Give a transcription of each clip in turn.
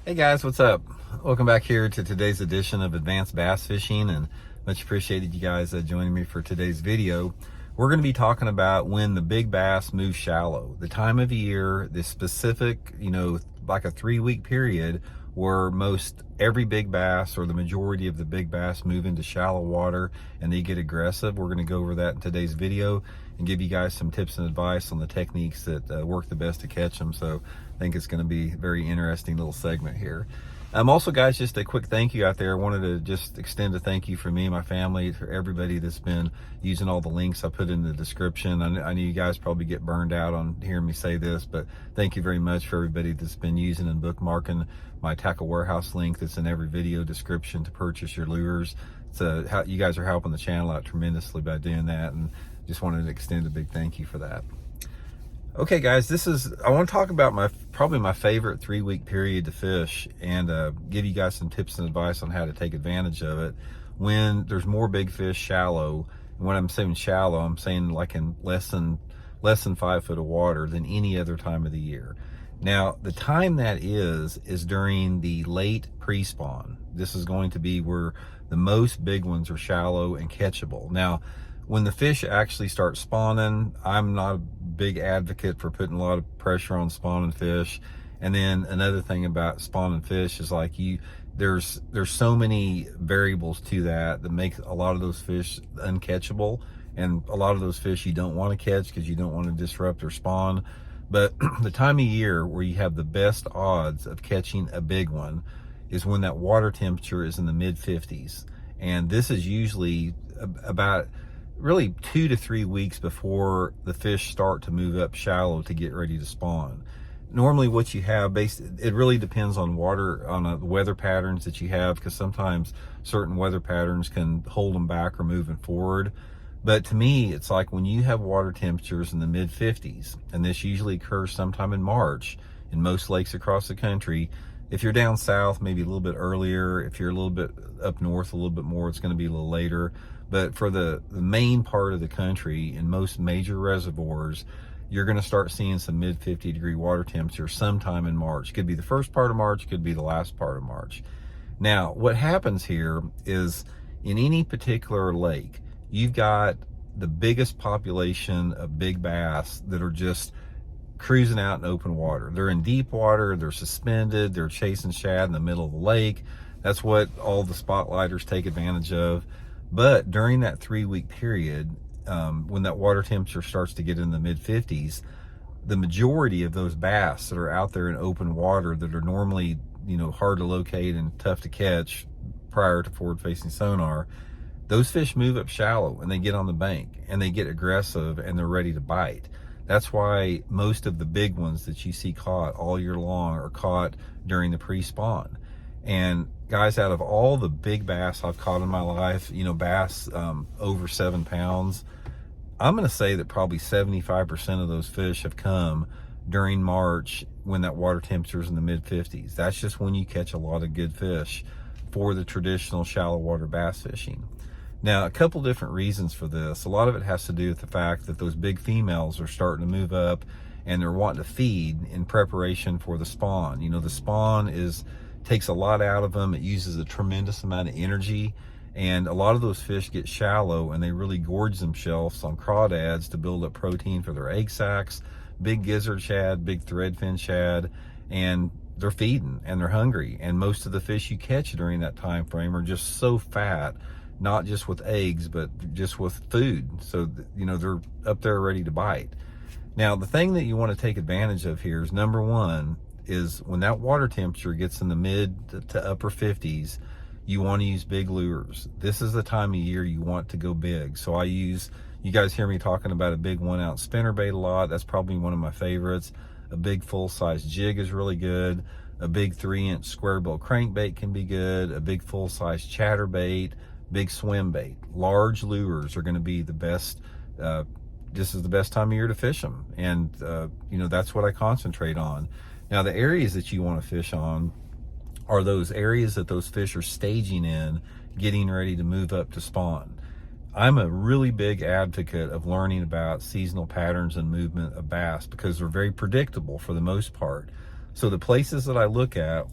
Hey guys, what's up? Welcome back here to today's edition of Advanced Bass Fishing, and much appreciated you guys joining me for today's video. We're going to be talking about when the big bass move shallow, the time of year, the specific, like a 3-week period where most every big bass or the majority of the big bass move into shallow water and they get aggressive. We're going to go over that in today's video and give you guys some tips and advice on the techniques that work the best to catch them. So I think it's going to be a very interesting little segment here. Also, guys, just a quick thank you out there. I wanted to just extend a thank you for me and my family, for everybody that's been using all the links I put in the description. I know you guys probably get burned out on hearing me say this, but thank you very much for everybody that's been using and bookmarking my tackle warehouse link that's in every video description to purchase your lures. How you guys are helping the channel out tremendously by doing that, and just wanted to extend a big thank you for that. Okay guys, I want to talk about probably my favorite 3-week period to fish, and give you guys some tips and advice on how to take advantage of it when there's more big fish shallow. And when I'm saying shallow, I'm saying like in less than 5 foot of water than any other time of the year. Now, the time that is during the late pre-spawn. This is going to be where the most big ones are shallow and catchable. Now, when the fish actually start spawning, I'm not a big advocate for putting a lot of pressure on spawning fish. And then another thing about spawning fish is like there's so many variables to that make a lot of those fish uncatchable, and a lot of those fish you don't want to catch because you don't want to disrupt their spawn. But the time of year where you have the best odds of catching a big one is when that water temperature is in the mid 50s. And this is usually about really 2 to 3 weeks before the fish start to move up shallow to get ready to spawn. Normally what you have, it really depends on the weather patterns that you have, because sometimes certain weather patterns can hold them back or moving forward. But to me, it's like when you have water temperatures in the mid 50s, and this usually occurs sometime in March in most lakes across the country. If you're down south, maybe a little bit earlier. If you're a little bit up north, a little bit more, it's going to be a little later. But for the main part of the country, in most major reservoirs, you're going to start seeing some mid 50-degree water temperature sometime in March. Could be the first part of March, could be the last part of March. Now, what happens here is in any particular lake, you've got the biggest population of big bass that are just cruising out in open water. They're in deep water, they're suspended, they're chasing shad in the middle of the lake. That's what all the spotlighters take advantage of. But during that 3-week period, when that water temperature starts to get in the mid 50s, the majority of those bass that are out there in open water that are normally, hard to locate and tough to catch prior to forward-facing sonar, those fish move up shallow and they get on the bank and they get aggressive and they're ready to bite. That's why most of the big ones that you see caught all year long are caught during the pre-spawn. And guys, out of all the big bass I've caught in my life, bass over 7 pounds, I'm going to say that probably 75% of those fish have come during March when that water temperature is in the mid 50s. That's just when you catch a lot of good fish for the traditional shallow water bass fishing. Now, a couple different reasons for this. A lot of it has to do with the fact that those big females are starting to move up and they're wanting to feed in preparation for the spawn. The spawn takes a lot out of them. It uses a tremendous amount of energy, and a lot of those fish get shallow and they really gorge themselves on crawdads to build up protein for their egg sacs, big gizzard shad, big threadfin shad, and they're feeding and they're hungry. And most of the fish you catch during that time frame are just so fat, not just with eggs, but just with food. So, they're up there ready to bite. Now, the thing that you want to take advantage of here is, number one, is when that water temperature gets in the mid to upper 50s, you want to use big lures. This is the time of year you want to go big. So you guys hear me talking about a big 1-ounce spinnerbait a lot. That's probably one of my favorites. A big full-size jig is really good. A big 3-inch square bill crankbait can be good. A big full-size chatterbait, big swim bait. Large lures are going to be the best. This is the best time of year to fish them. And, that's what I concentrate on. Now, the areas that you want to fish on are those areas that those fish are staging in, getting ready to move up to spawn. I'm a really big advocate of learning about seasonal patterns and movement of bass because they're very predictable for the most part. So the places that I look at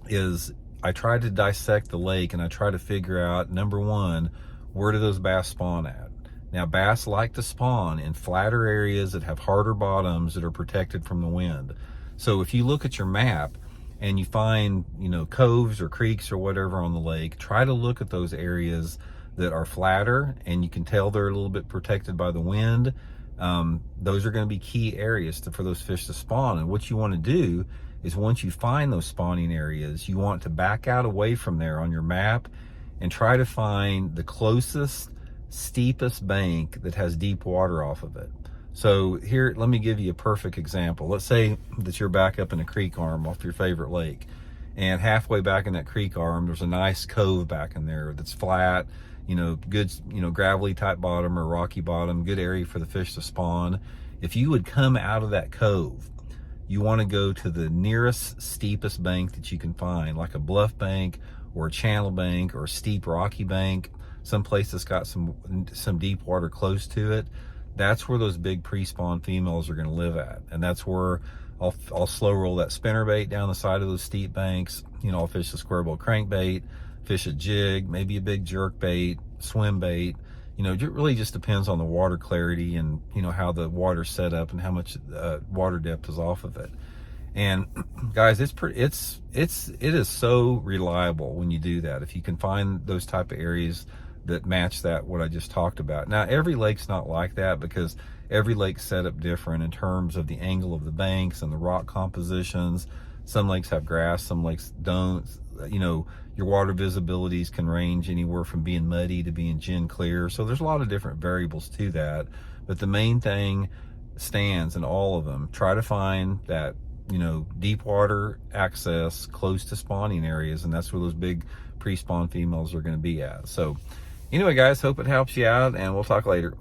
is I try to dissect the lake and I try to figure out, number one, where do those bass spawn at? Now, bass like to spawn in flatter areas that have harder bottoms that are protected from the wind. So if you look at your map and you find, coves or creeks or whatever on the lake, try to look at those areas that are flatter and you can tell they're a little bit protected by the wind. Those are going to be key areas for those fish to spawn. And what you want to do is, once you find those spawning areas, you want to back out away from there on your map and try to find the closest, steepest bank that has deep water off of it. So here, let me give you a perfect example. Let's say that you're back up in a creek arm off your favorite lake, and halfway back in that creek arm, there's a nice cove back in there that's flat, good, gravelly type bottom or rocky bottom, good area for the fish to spawn. If you would come out of that cove, you want to go to the nearest steepest bank that you can find, like a bluff bank or a channel bank or a steep rocky bank, someplace that's got some deep water close to it. That's where those big pre-spawn females are going to live at. And that's where I'll slow roll that spinner bait down the side of those steep banks. I'll fish a square bill crankbait, fish a jig, maybe a big jerk bait, swim bait. It really just depends on the water clarity and, how the water's set up and how much water depth is off of it. And guys, it is so reliable when you do that. If you can find those type of areas that match what I just talked about. Now, every lake's not like that, because every lake's set up different in terms of the angle of the banks and the rock compositions. Some lakes have grass, some lakes don't. Your water visibilities can range anywhere from being muddy to being gin clear. So there's a lot of different variables to that. But the main thing stands in all of them. Try to find that, deep water access close to spawning areas, and that's where those big pre-spawn females are going to be at. So anyway, guys, hope it helps you out, and we'll talk later.